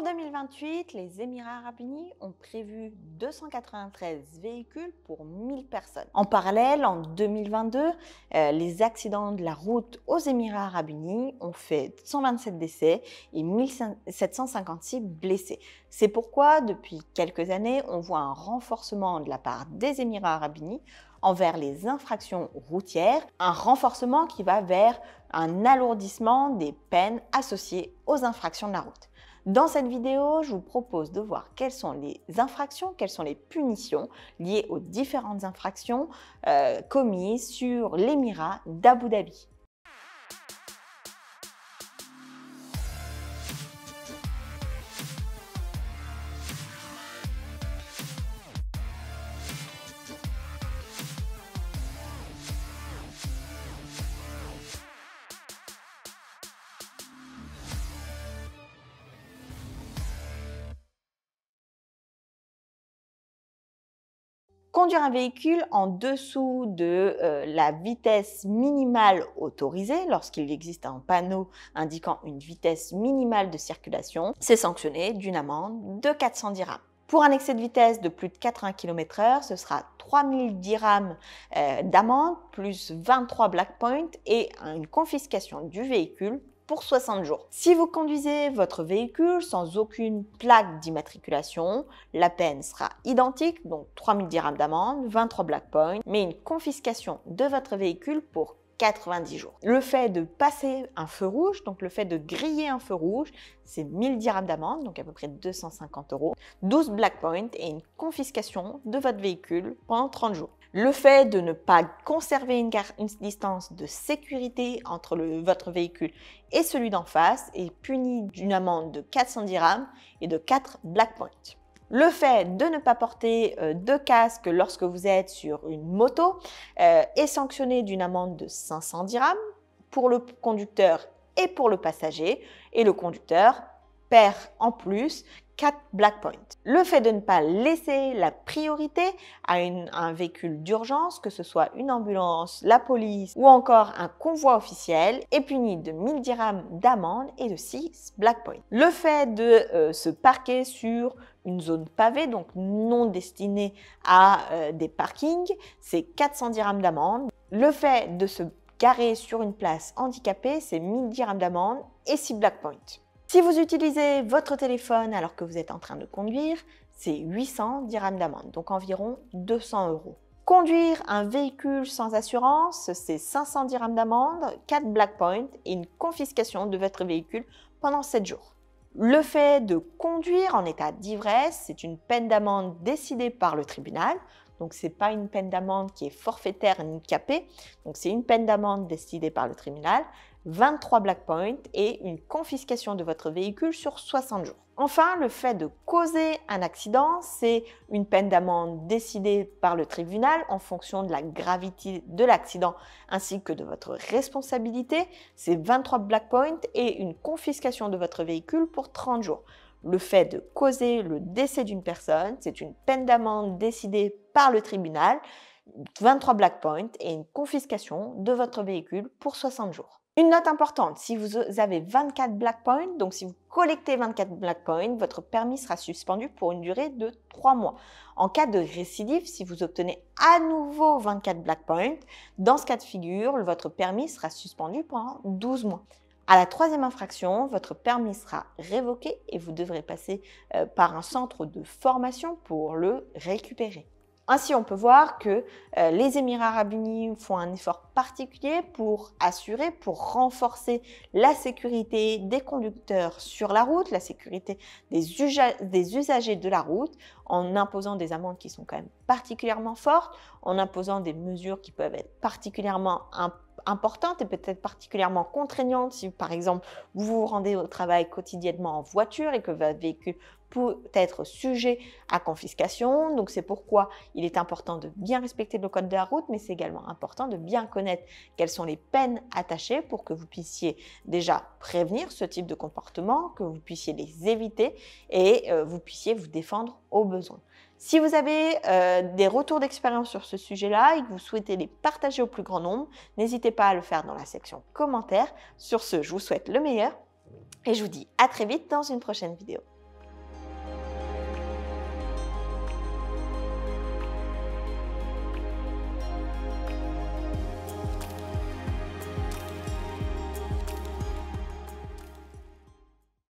Pour 2028, les Émirats Arabes Unis ont prévu 293 véhicules pour 1000 personnes. En parallèle, en 2022, les accidents de la route aux Émirats Arabes Unis ont fait 127 décès et 1756 blessés. C'est pourquoi, depuis quelques années, on voit un renforcement de la part des Émirats Arabes Unis envers les infractions routières, un renforcement qui va vers un alourdissement des peines associées aux infractions de la route. Dans cette vidéo, je vous propose de voir quelles sont les infractions, quelles sont les punitions liées aux différentes infractions commises sur l'Émirat d'Abu Dhabi. Conduire un véhicule en dessous de la vitesse minimale autorisée, lorsqu'il existe un panneau indiquant une vitesse minimale de circulation, c'est sanctionné d'une amende de 400 dirhams. Pour un excès de vitesse de plus de 80 km/h, ce sera 3000 dirhams d'amende plus 23 black points et une confiscation du véhicule pour 60 jours. Si vous conduisez votre véhicule sans aucune plaque d'immatriculation, la peine sera identique, donc 3000 dirhams d'amende, 23 black points, mais une confiscation de votre véhicule pour 90 jours. Le fait de passer un feu rouge, donc le fait de griller un feu rouge, c'est 1000 dirhams d'amende, donc à peu près 250 €, 12 black points et une confiscation de votre véhicule pendant 30 jours. Le fait de ne pas conserver une distance de sécurité entre votre véhicule et celui d'en face est puni d'une amende de 400 dirhams et de 4 black points. Le fait de ne pas porter de casque lorsque vous êtes sur une moto est sanctionné d'une amende de 500 dirhams pour le conducteur et pour le passager, et le conducteur perd en plus 4 black points. Le fait de ne pas laisser la priorité à un véhicule d'urgence, que ce soit une ambulance, la police ou encore un convoi officiel, est puni de 1000 dirhams d'amende et de 6 black points. Le fait de se parquer sur une zone pavée, donc non destinée à des parkings, c'est 400 dirhams d'amende. Le fait de se garer sur une place handicapée, c'est 1000 dirhams d'amende et 6 black points. Si vous utilisez votre téléphone alors que vous êtes en train de conduire, c'est 800 dirhams d'amende, donc environ 200 €. Conduire un véhicule sans assurance, c'est 500 dirhams d'amende, 4 black points et une confiscation de votre véhicule pendant 7 jours. Le fait de conduire en état d'ivresse, c'est une peine d'amende décidée par le tribunal. Donc, ce n'est pas une peine d'amende qui est forfaitaire ni capée. Donc, c'est une peine d'amende décidée par le tribunal, 23 black points et une confiscation de votre véhicule sur 60 jours. Enfin, le fait de causer un accident, c'est une peine d'amende décidée par le tribunal en fonction de la gravité de l'accident ainsi que de votre responsabilité. C'est 23 black points et une confiscation de votre véhicule pour 30 jours. Le fait de causer le décès d'une personne, c'est une peine d'amende décidée par le tribunal, 23 black points et une confiscation de votre véhicule pour 60 jours. Une note importante, si vous avez 24 black points, donc si vous collectez 24 black points, votre permis sera suspendu pour une durée de 3 mois. En cas de récidive, si vous obtenez à nouveau 24 black points, dans ce cas de figure, votre permis sera suspendu pendant 12 mois. À la troisième infraction, votre permis sera révoqué et vous devrez passer par un centre de formation pour le récupérer. Ainsi, on peut voir que les Émirats Arabes Unis font un effort particulier pour renforcer la sécurité des conducteurs sur la route, la sécurité des usagers de la route, en imposant des amendes qui sont quand même particulièrement fortes, en imposant des mesures qui peuvent être particulièrement importantes et peut-être particulièrement contraignantes si, par exemple, vous vous rendez au travail quotidiennement en voiture et que votre véhicule peut être sujet à confiscation. Donc, c'est pourquoi il est important de bien respecter le code de la route, mais c'est également important de bien connaître quelles sont les peines attachées pour que vous puissiez déjà prévenir ce type de comportement, que vous puissiez les éviter et vous puissiez vous défendre au besoin. Si vous avez des retours d'expérience sur ce sujet-là et que vous souhaitez les partager au plus grand nombre, n'hésitez pas à le faire dans la section commentaires. Sur ce, je vous souhaite le meilleur et je vous dis à très vite dans une prochaine vidéo.